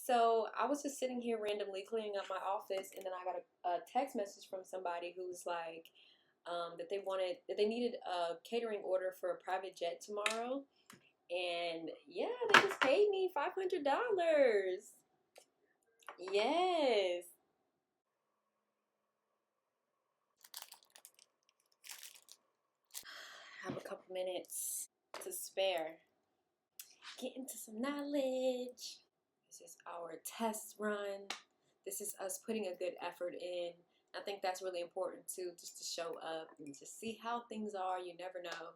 So I was just sitting here randomly cleaning up my office, and then I got a text message from somebody who's like that they needed a catering order for a private jet tomorrow, and yeah, they just paid me $500. Yes, I have a couple minutes to spare. Get into some knowledge. This is our test run. This is us putting a good effort in. I think that's really important too, just to show up and just see how things are. You never know.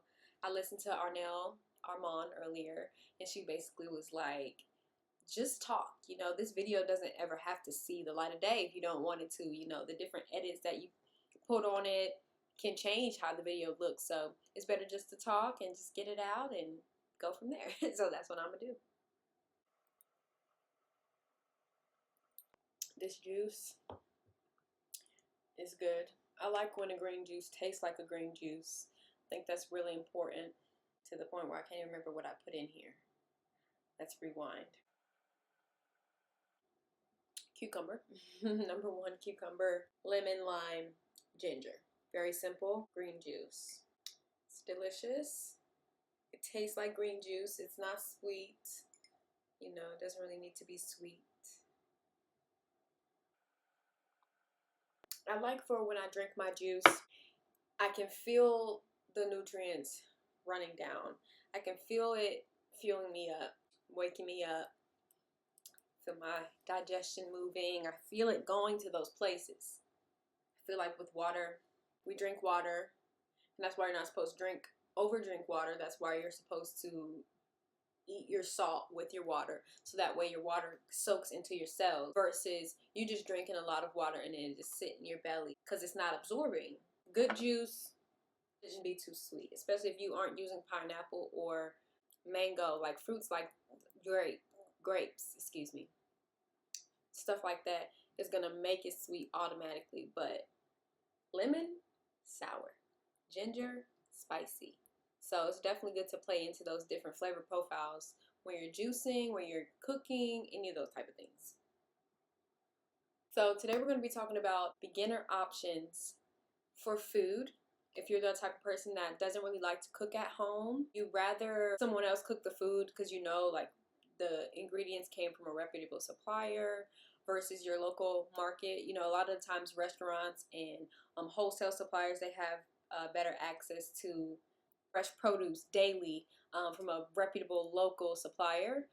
I listened to Armand earlier, and she basically was like, just talk. You know, this video doesn't ever have to see the light of day if you don't want it to. You know, the different edits that you put on it can change how the video looks. So it's better just to talk and just get it out and go from there. So that's what I'm gonna do. This juice is good. I like when a green juice tastes like a green juice. I think that's really important, to the point where I can't even remember what I put in here. Let's rewind. Cucumber. Number one, cucumber, lemon, lime, ginger. Very simple. Green juice. It's delicious. It tastes like green juice. It's not sweet. You know, it doesn't really need to be sweet. I like for when I drink my juice, I can feel the nutrients running down. I can feel it fueling me up, waking me up. Feel my digestion moving. I feel it going to those places. I feel like with water, we drink water, and that's why you're not supposed to overdrink water. That's why you're supposed to eat your salt with your water, so that way your water soaks into your cells, versus you just drinking a lot of water and then it just sit in your belly because it's not absorbing. Good juice shouldn't be too sweet, especially if you aren't using pineapple or mango, like fruits like grapes, excuse me. Stuff like that is gonna make it sweet automatically, but lemon, sour, ginger, spicy. So it's definitely good to play into those different flavor profiles when you're juicing, when you're cooking, any of those type of things. So today we're going to be talking about beginner options for food. If you're the type of person that doesn't really like to cook at home, you'd rather someone else cook the food because you know, like, the ingredients came from a reputable supplier versus your local market. You know, a lot of the times restaurants and wholesale suppliers, they have better access to fresh produce daily from a reputable local supplier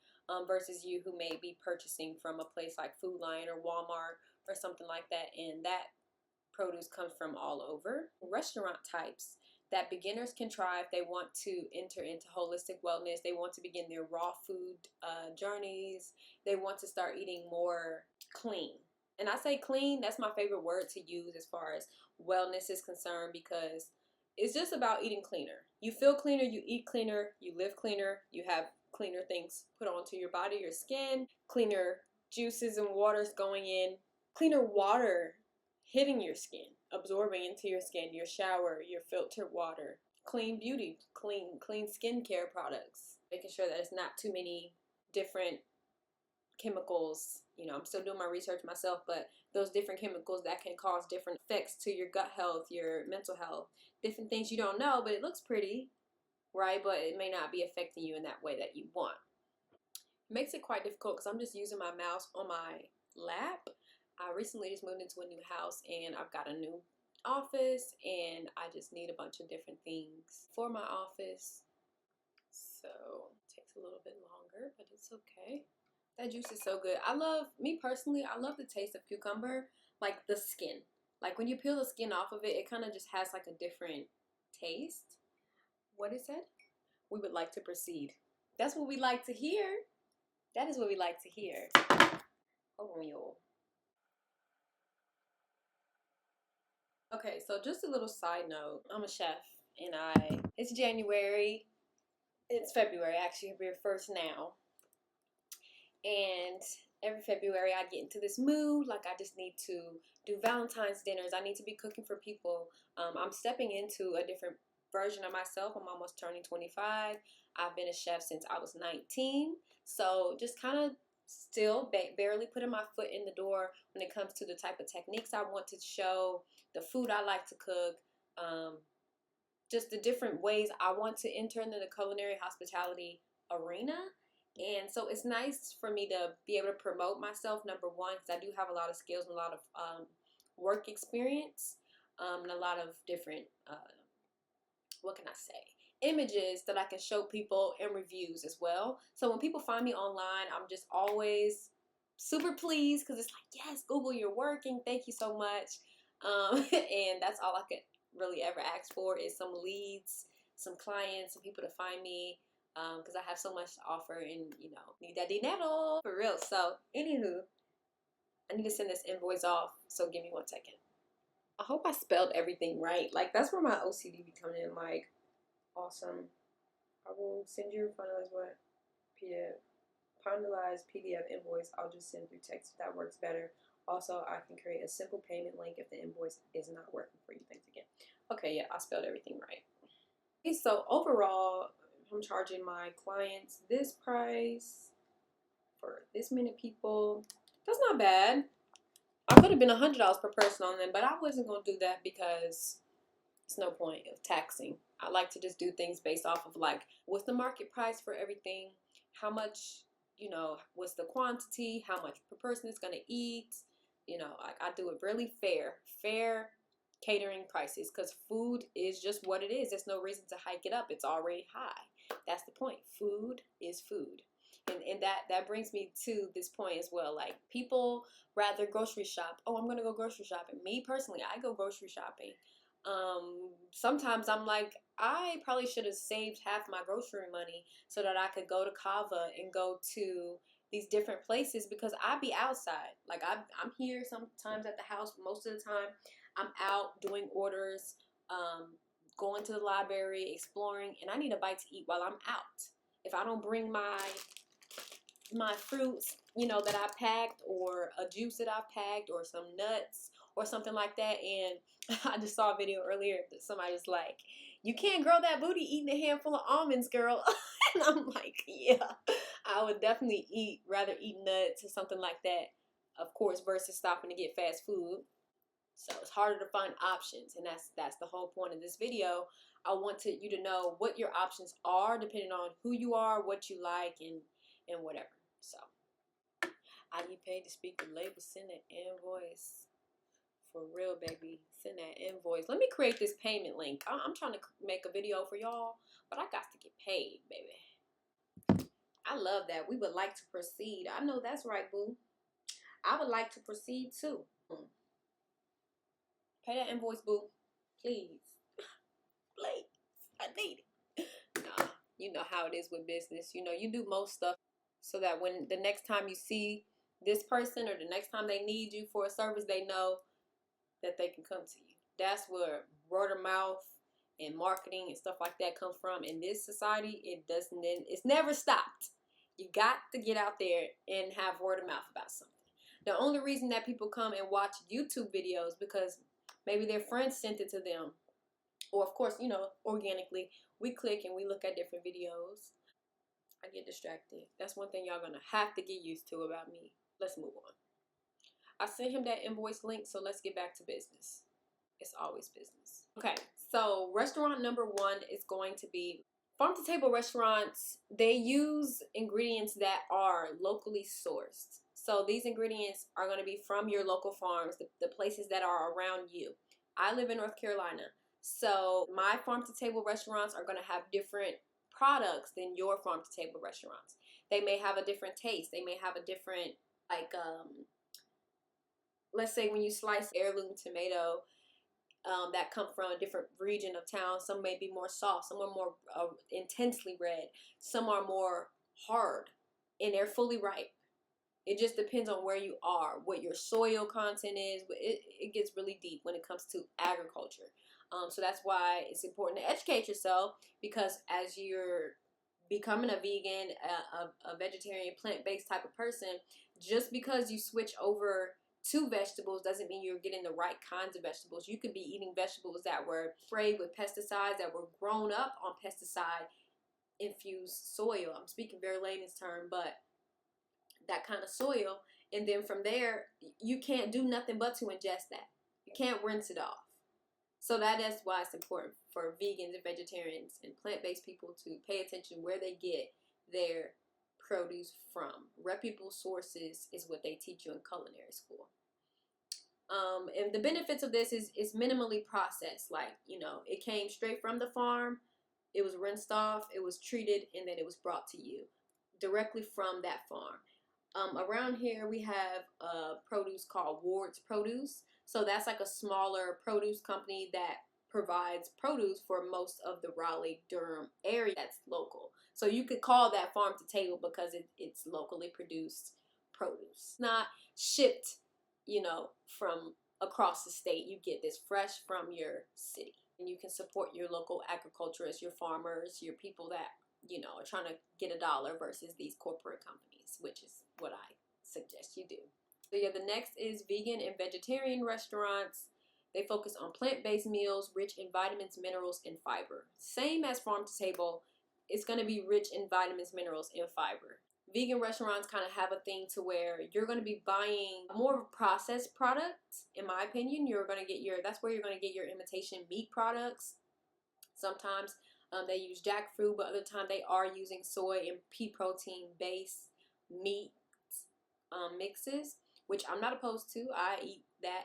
versus you who may be purchasing from a place like Food Lion or Walmart or something like that, and that produce comes from all over. Restaurant types that beginners can try if they want to enter into holistic wellness, they want to begin their raw food journeys, they want to start eating more clean. And I say clean, that's my favorite word to use as far as wellness is concerned, because it's just about eating cleaner. You feel cleaner, you eat cleaner, you live cleaner, you have cleaner things put onto your body, your skin, cleaner juices and waters going in, cleaner water hitting your skin, absorbing into your skin, your shower, your filtered water, clean beauty, clean skincare products, making sure that it's not too many different chemicals. You know, I'm still doing my research myself, but those different chemicals that can cause different effects to your gut health, your mental health, different things you don't know, but it looks pretty, right? But it may not be affecting you in that way that you want. It makes it quite difficult because I'm just using my mouse on my lap. I recently just moved into a new house and I've got a new office, and I just need a bunch of different things for my office. So it takes a little bit longer, but it's okay. That juice is so good. Me personally, I love the taste of cucumber, like the skin. Like when you peel the skin off of it, it kind of just has like a different taste. What is it? We would like to proceed. That's what we like to hear. That is what we like to hear. Hold on, y'all. Okay, so just a little side note. I'm a chef, and it's January. It's February, actually. We're first now. And every February I get into this mood, like I just need to do Valentine's dinners. I need to be cooking for people. I'm stepping into a different version of myself. I'm almost turning 25. I've been a chef since I was 19. So just kind of still barely putting my foot in the door when it comes to the type of techniques I want to show, the food I like to cook, just the different ways I want to enter into the culinary hospitality arena. And so it's nice for me to be able to promote myself, number one, because I do have a lot of skills and a lot of work experience, and a lot of different, what can I say, images that I can show people and reviews as well. So when people find me online, I'm just always super pleased because it's like, yes, Google, you're working. Thank you so much. And that's all I could really ever ask for is some leads, some clients, some people to find me, because I have so much to offer and, you know, need that dinero for real. So anywho, I need to send this invoice off. So give me 1 second. I hope I spelled everything right. Like, that's where my OCD be coming in. Like, awesome. I will send you a finalized what? Finalized PDF invoice. I'll just send through text if that works better. Also, I can create a simple payment link if the invoice is not working for you. Thanks again. Okay, yeah, I spelled everything right. Okay, so overall, I'm charging my clients this price for this many people. That's not bad. I could have been $100 per person on them, but I wasn't going to do that because it's no point of taxing. I like to just do things based off of like, what's the market price for everything? How much, you know, what's the quantity? How much per person is going to eat? You know, I do it really fair catering prices, because food is just what it is. There's no reason to hike it up. It's already high. That's the point. Food is food. And that brings me to this point as well. Like, people rather grocery shop. Oh, I'm going to go grocery shopping. Me personally, I go grocery shopping. Sometimes I'm like, I probably should have saved half my grocery money so that I could go to Kava and go to these different places, because I be outside. Like, I'm here sometimes at the house. Most of the time I'm out doing orders, going to the library, exploring, and I need a bite to eat while I'm out. If I don't bring my fruits, you know, that I packed, or a juice that I packed, or some nuts or something like that. And I just saw a video earlier that somebody was like, you can't grow that booty eating a handful of almonds, girl. And I'm like, yeah, I would definitely rather eat nuts or something like that, of course, versus stopping to get fast food. So it's harder to find options, and that's the whole point of this video. I want you to know what your options are depending on who you are, what you like, and whatever. So, I get paid to speak with labels. Send an invoice. For real, baby. Send that invoice. Let me create this payment link. I'm trying to make a video for y'all, but I got to get paid, baby. I love that. We would like to proceed. I know that's right, boo. I would like to proceed too. Pay that invoice, boo. Please. Please. I need it. Nah, you know how it is with business. You know, you do most stuff so that when the next time you see this person, or the next time they need you for a service, they know that they can come to you. That's where word of mouth and marketing and stuff like that come from. In this society, it's never stopped. You got to get out there and have word of mouth about something. The only reason that people come and watch YouTube videos because maybe their friends sent it to them, or of course, you know, organically, we click and we look at different videos. I get distracted. That's one thing y'all gonna have to get used to about me. Let's move on. I sent him that invoice link, so let's get back to business. It's always business. Okay, so restaurant number 1 is going to be farm-to-table restaurants. They use ingredients that are locally sourced. So these ingredients are going to be from your local farms, the places that are around you. I live in North Carolina, so my farm-to-table restaurants are going to have different products than your farm-to-table restaurants. They may have a different taste. They may have a different, like, let's say when you slice heirloom tomato that come from a different region of town, some may be more soft, some are more intensely red, some are more hard, and they're fully ripe. It just depends on where you are, what your soil content is. It gets really deep when it comes to agriculture. So that's why it's important to educate yourself, because as you're becoming a vegan, a vegetarian, plant-based type of person, just because you switch over to vegetables doesn't mean you're getting the right kinds of vegetables. You could be eating vegetables that were sprayed with pesticides, that were grown up on pesticide infused soil. I'm speaking very layman's term, but that kind of soil, and then from there you can't do nothing but to ingest that. You can't rinse it off. So that is why it's important for vegans and vegetarians and plant-based people to pay attention where they get their produce from. Reputable sources is what they teach you in culinary school. And the benefits of this is minimally processed. Like, you know, it came straight from the farm, it was rinsed off, it was treated, and then it was brought to you directly from that farm. Around here we have produce called Ward's Produce. So that's like a smaller produce company that provides produce for most of the Raleigh-Durham area that's local. So you could call that farm to table because it's locally produced produce. Not shipped, you know, from across the state. You get this fresh from your city. And you can support your local agriculturists, your farmers, your people that, you know, are trying to get a dollar versus these corporate companies, which is what I suggest you do. So yeah, the next is vegan and vegetarian restaurants. They focus on plant-based meals rich in vitamins, minerals, and fiber. Same as farm to table, it's going to be rich in vitamins, minerals, and fiber. Vegan restaurants kind of have a thing to where you're going to be buying more processed products. In my opinion, that's where you're going to get your imitation meat products. Sometimes they use jackfruit, but other times they are using soy and pea protein based meat mixes, which I'm not opposed to. I eat that.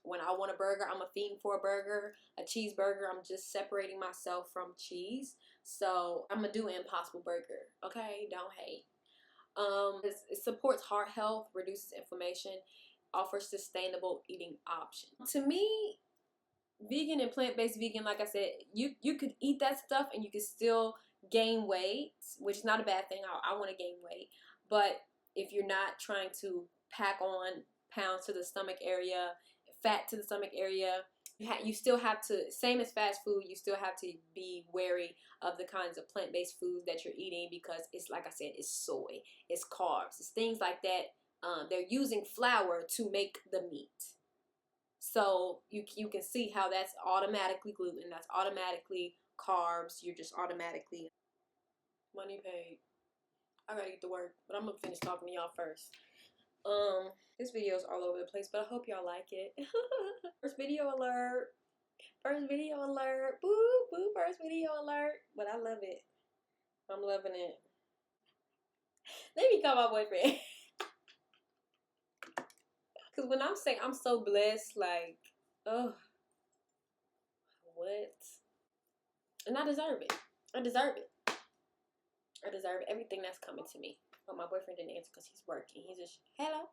When I want a burger, I'm a fiend for a burger. A cheeseburger, I'm just separating myself from cheese. So I'm going to do an Impossible Burger. Okay? Don't hate. It supports heart health, reduces inflammation, offers sustainable eating options. To me, vegan and plant-based vegan, like I said, you could eat that stuff and you could still gain weight, which is not a bad thing. I want to gain weight. But if you're not trying to pack on pounds to the stomach area, fat to the stomach area, you still have to, same as fast food, you still have to be wary of the kinds of plant-based foods that you're eating, because it's, like I said, it's soy, it's carbs, it's things like that. They're using flour to make the meat. So you can see how that's automatically gluten, that's automatically carbs, you're just automatically money paid. I gotta get to work, but I'm gonna finish talking to y'all first. This video is all over the place, but I hope y'all like it. First video alert. First video alert. Boo, boo, first video alert. But I love it. I'm loving it. Let me call my boyfriend. Because when I'm saying I'm so blessed, like, oh, what? And I deserve it. I deserve it. I deserve everything that's coming to me. But my boyfriend didn't answer because he's working. He's just, hello.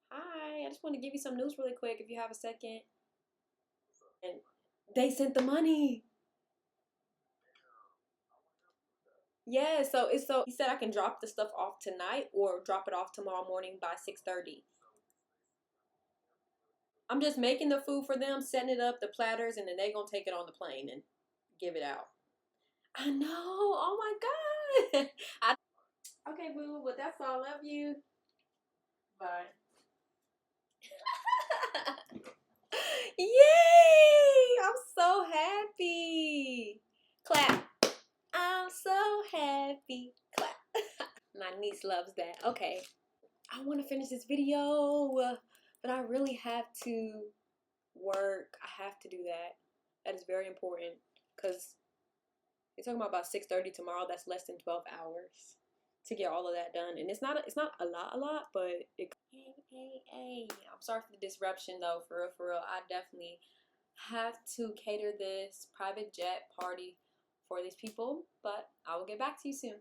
Hi, I just want to give you some news really quick if you have a second. And they sent the money. Yeah, so he said I can drop the stuff off tonight or drop it off tomorrow morning by 6:30. I'm just making the food for them, setting it up, the platters, and then they gonna take it on the plane and give it out. I know. Oh my God. Okay, boo, but that's all. Love you. Bye. Yay! I'm so happy. Clap. I'm so happy. Clap. My niece loves that. Okay. I want to finish this video, but I really have to work. I have to do that. That is very important because you're talking about 6:30 tomorrow. That's less than 12 hours to get all of that done, and it's not a lot, but it. Hey. I'm sorry for the disruption though. For real. I definitely have to cater this private jet party for these people, but I will get back to you soon.